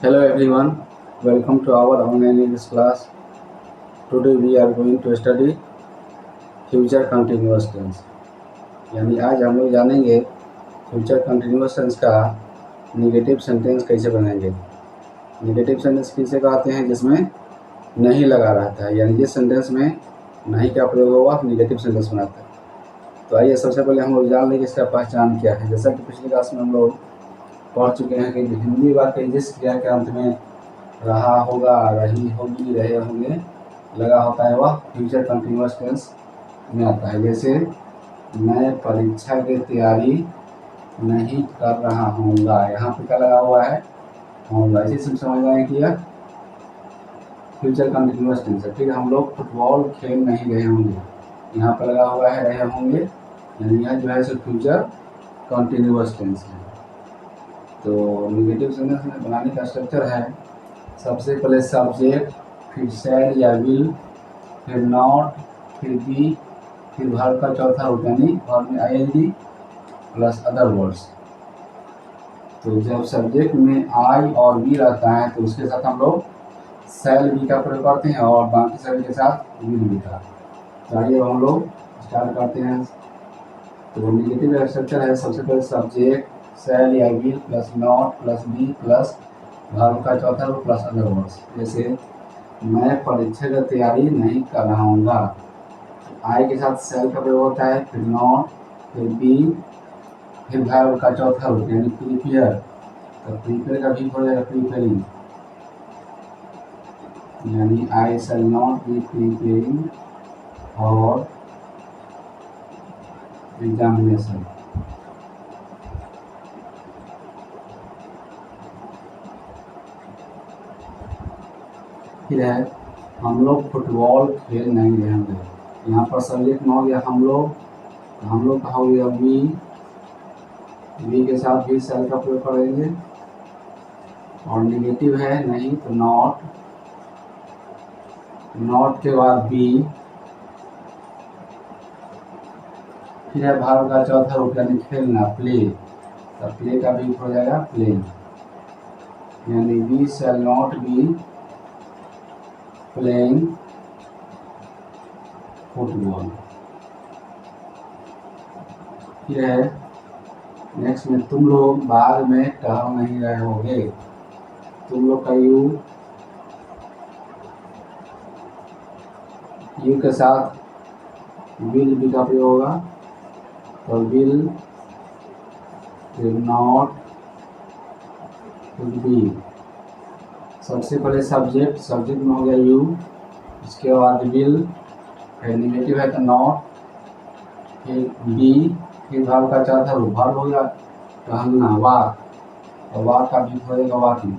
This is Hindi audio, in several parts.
Hello everyone, welcome to our online English class. Today we are going to study future continuous tense. यानी आज हम लोग जानेंगे फ्यूचर कंटिन्यूअस टेंस का निगेटिव सेंटेंस कैसे बनाएंगे। निगेटिव सेंटेंस किसे कहते हैं? जिसमें नहीं लगा रहता है, यानी जिस सेंटेंस में नहीं का प्रयोग हुआ निगेटिव सेंटेंस बनाता है। तो आइए सबसे पहले हम लोग जान लेंगे इसका पहचान क्या है। जैसा कि पिछली क्लास में हम लोग पढ़ चुके हैं कि हिंदी वाक्य जिस क्रिया के अंत में रहा होगा, रही होगी, रहे होंगे लगा होता है वह फ्यूचर कंटिन्यूअस टेंस में आता है। जैसे मैं परीक्षा की तैयारी नहीं कर रहा हूँगा, यहाँ पे क्या लगा हुआ है? होगा। इसी से समझ आए कि यह फ्यूचर कंटिन्यूअस टेंस है। फिर हम लोग फुटबॉल खेल नहीं रहे होंगे, यहाँ पर लगा हुआ है रहे होंगे, यानी यह जो है सो फ्यूचर कंटिन्यूअस टेंस है। तो नेगेटिव सेंटेंस में बनाने का स्ट्रक्चर है, सबसे पहले सब्जेक्ट, फिर शैल या विल, फिर नॉट, फिर बी, फिर वर्ब का चौथा रूप यानी वर्ब में आईएनजी प्लस अदर वर्ड्स। तो जब सब्जेक्ट में आई और बी रहता है तो उसके साथ हम लोग शैल बी का प्रयोग करते हैं और बाकी सभी के साथ विल बी का। तो आइए हम लोग स्टार्ट करते हैं। तो नेगेटिव स्ट्रक्चर है, सबसे पहले सब्जेक्ट, शैल या will plus not plus be plus verb का चौथा रूप प्लस अदर वर्ड्स। जैसे मैं परीक्षा की तैयारी नहीं कर रहा हूँगा, आई के साथ शैल का प्रयोग होता है, फिर नॉट, फिर बी, फिर वर्ब का चौथा रूप यानी प्रीपेयर। तो प्रीपेयर का भी हो जाएगा प्रीपेयरिंग, यानी आई शैल नॉट बी प्रीपेयरिंग और एग्जामिनेशन। फिर है हम लोग फुटबॉल खेल नहीं रहे होंगे, यहाँ पर सब्जेक्ट में हो गया हम लोग का हो गया बी के साथ भी शैल का प्रयोग करेंगे और निगेटिव है नहीं तो नॉट, नॉट के बाद बी, फिर है वर्ब का चौथा रूप यानी खेलना प्ले, तो प्ले का भी हो जाएगा प्ले, यानी we shall not be playing football. फिर है नेक्स्ट में तुम लोग बाग में टहल नहीं रहे होगे, तुम लोग का यू के साथ विल बी का प्रयोग होगा, तो विल फिर नॉट फिर बी। सबसे पहले सब्जेक्ट में हो गया यू, इसके बाद विल, फिर निगेटिव है तो नॉट, फिर बी, फिर वर्ब का चौथा रूप वर्ब हो गया टहलना वॉक, और वॉक का भी होगा वॉकिंग,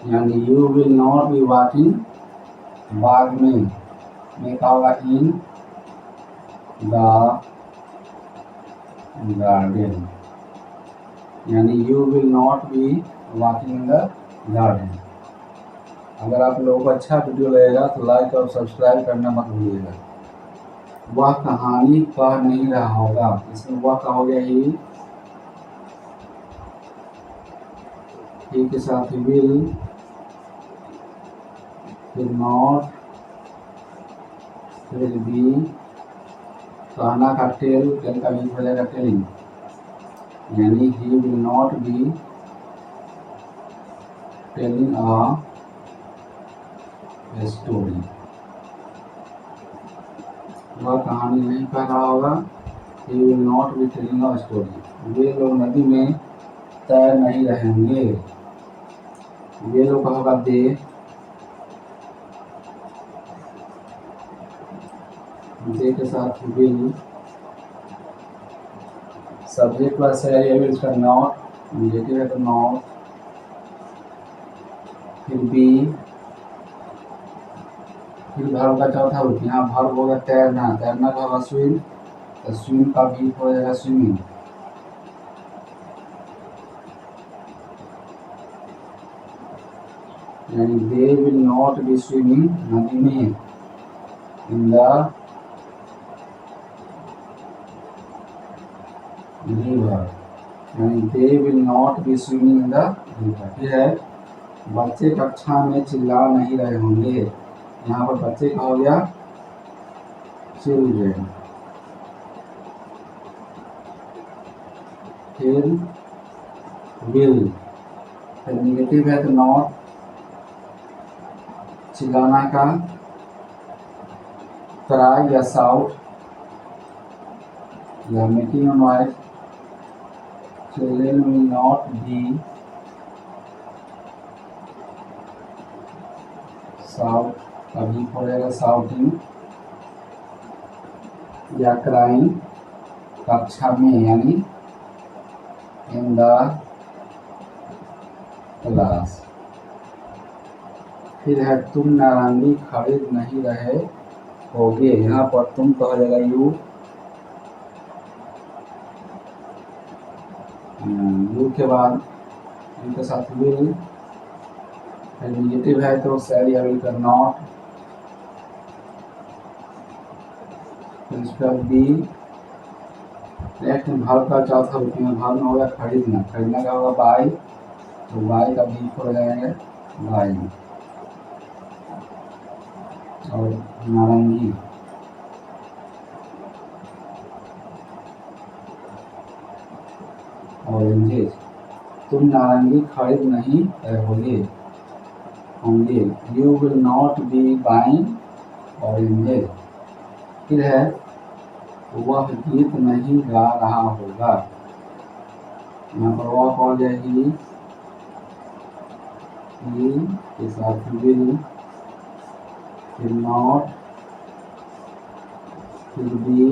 यानी you will not be walking बाग में का होगा इन द गार्डन, यानी you will not be walking in the garden. अगर आप लोगों को अच्छा वीडियो लगेगा तो लाइक और सब्सक्राइब करना मत भूलिएगा। वह कहानी पढ़ नहीं रहा होगा, इसमें वह का हो गया ही के साथ विल, फिर नॉट, फिर बी, कहना का टेल का भी हो जाएगा टेलिंग, यानी he will not be telling a story, वह कहानी नहीं कह रहा होगा, he will not be telling a story. वे लोग नदी में तैर नहीं रहेंगे, वे लोग का होगा दे के साथ विल, सब्जेक्ट पर से इसका नॉट, निगेटिव है तो नॉट, फिर बी, फिर वर्ब का चौथा रूप, यहाँ वर्ब होगा तैरना, तैरना का होगा स्विम, तो स्विम का भी हो जाएगा स्विमिंग, यानी they will not B swimming नदी में इन द रिवर। यानी they will not B swimming in the river. फिर है बच्चे कक्षा में चिल्ला नहीं रहे होंगे। यहाँ पर बच्चे का हो गया चिल्ड्रेन। फिर विल, फिर निगेटिव है तो नॉट, चिल्लाना का क्राई या साउट या making a noise. Children will not be shout, अभी पड़ेगा साउटिंग या क्राइंग कक्षा में यानी इन द क्लास। फिर है तुम नारंगी खरीद नहीं रहे होगे। यहाँ पर तुम तो हो जाएगा यू, यू के बाद इनके साथ विल, फिर निगेटिव है तो सैल या विल का नॉट, फिर इसका बी। नेक्स्ट भाव का चौथा रूप में भाव में होगा खरीदना। खरीदना का होगा बाई, तो बाई का बी हो जाएगा बाई। और नारंगी, ऑरेंजेस, तुम नारंगी खरीद नहीं रहोगे होंगे। You will not B buying oranges. फिर है वह गीत नहीं गा रहा होगा। यहाँ पर वह हो जाएगी के साथ विल, फिर नॉट, फिर बी,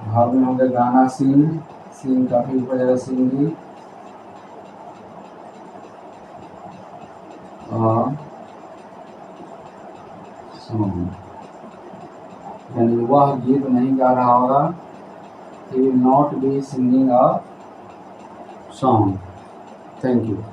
भाव में हो गया गाना सिंग, सिंग काफी ऊपर जाएगा सिंगी, और सॉन्ग, यानी वह गीत नहीं गा रहा होगा। he will not be singing a song. Thank you.